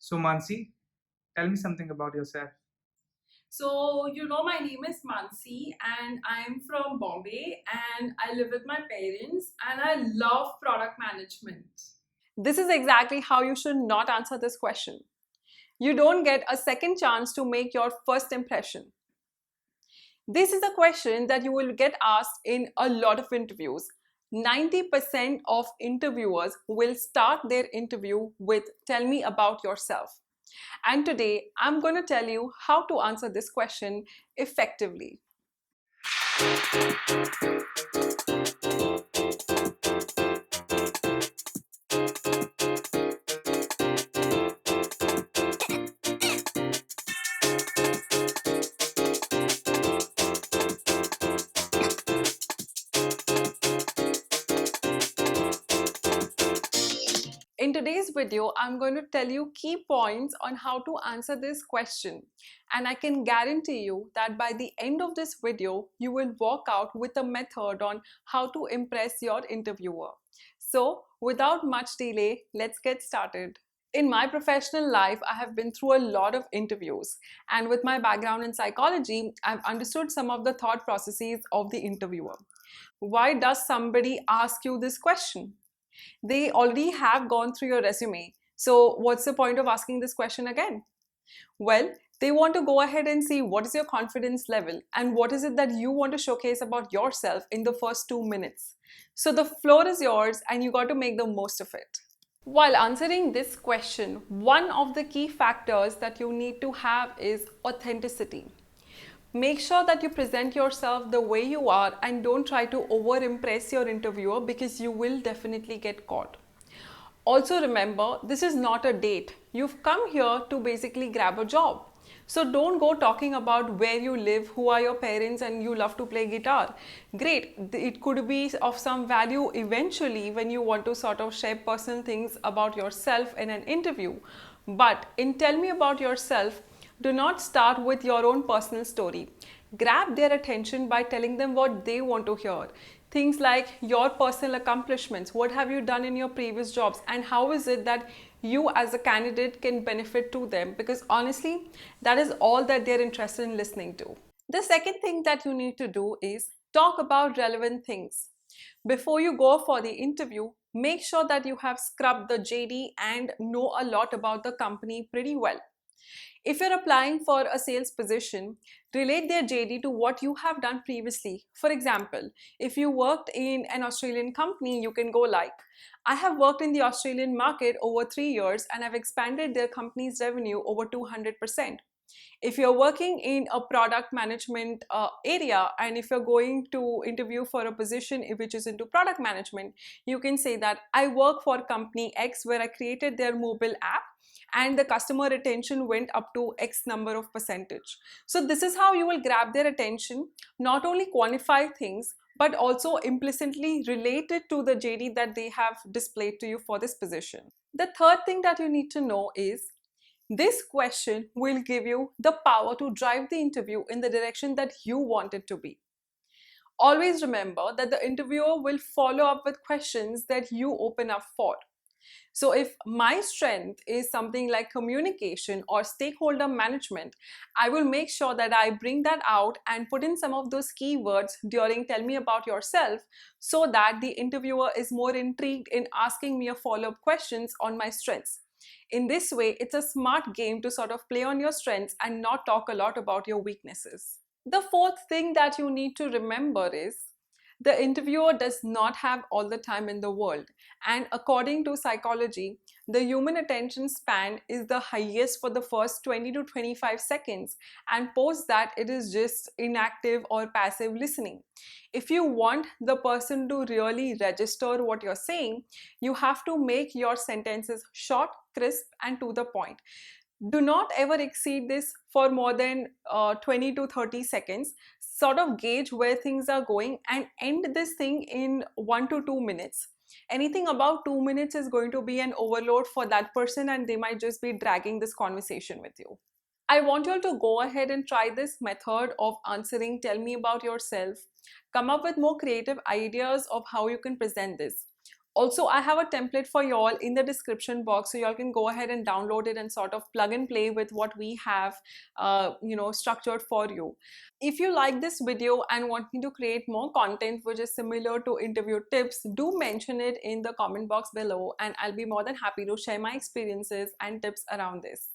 So, Mansi, tell me something about yourself. So, my name is Mansi and I'm from Bombay and I live with my parents and I love product management. This is exactly how you should not answer this question. You don't get a second chance to make your first impression. This is a question that you will get asked in a lot of interviews. 90% of interviewers will start their interview with "Tell me about yourself." And today I'm going to tell you how to answer this question effectively. In today's video, I'm going to tell you key points on how to answer this question. And I can guarantee you that by the end of this video, you will walk out with a method on how to impress your interviewer. So, without much delay, let's get started. In my professional life, I have been through a lot of interviews. And with my background in psychology, I've understood some of the thought processes of the interviewer. Why does somebody ask you this question? They already have gone through your resume. So, what's the point of asking this question again? Well, they want to go ahead and see what is your confidence level and what is it that you want to showcase about yourself in the first 2 minutes. So, the floor is yours and you got to make the most of it. While answering this question, one of the key factors that you need to have is authenticity. Make sure that you present yourself the way you are and don't try to over impress your interviewer because you will definitely get caught. Also remember, this is not a date. You've come here to basically grab a job. So don't go talking about where you live, who are your parents, and you love to play guitar. Great, it could be of some value eventually when you want to sort of share personal things about yourself in an interview. But in Tell Me About Yourself, do not start with your own personal story. Grab their attention by telling them what they want to hear. Things like your personal accomplishments, what have you done in your previous jobs, and how is it that you as a candidate can benefit to them, because honestly, that is all that they're interested in listening to. The second thing that you need to do is talk about relevant things. Before you go for the interview, make sure that you have scrubbed the JD and know a lot about the company pretty well. If you're applying for a sales position, relate their JD to what you have done previously. For example, if you worked in an Australian company, you can go like, I have worked in the Australian market over 3 years and have expanded their company's revenue over 200%. If you're working in a product management area and if you're going to interview for a position which is into product management, you can say that I work for company X where I created their mobile app and the customer retention went up to X number of percentage. So this is how you will grab their attention, not only quantify things, but also implicitly related to the JD that they have displayed to you for this position. The third thing that you need to know is this question will give you the power to drive the interview in the direction that you want it to be. Always remember that the interviewer will follow up with questions that you open up for. So if my strength is something like communication or stakeholder management, I will make sure that I bring that out and put in some of those keywords during Tell Me About Yourself so that the interviewer is more intrigued in asking me a follow-up questions on my strengths. In this way, it's a smart game to sort of play on your strengths and not talk a lot about your weaknesses. The fourth thing that you need to remember is the interviewer does not have all the time in the world. And according to psychology, the human attention span is the highest for the first 20 to 25 seconds, and post that it is just inactive or passive listening. If you want the person to really register what you're saying, you have to make your sentences short, crisp, and to the point. Do not ever exceed this for more than 20 to 30 seconds. Sort of gauge where things are going and end this thing in 1 to 2 minutes. Anything about 2 minutes is going to be an overload for that person and they might just be dragging this conversation with you. I want you all to go ahead and try this method of answering Tell Me About Yourself. Come up with more creative ideas of how you can present this. Also, I have a template for y'all in the description box, so y'all can go ahead and download it and sort of plug and play with what we have structured for you. If you like this video and want me to create more content which is similar to interview tips, do mention it in the comment box below, and I'll be more than happy to share my experiences and tips around this.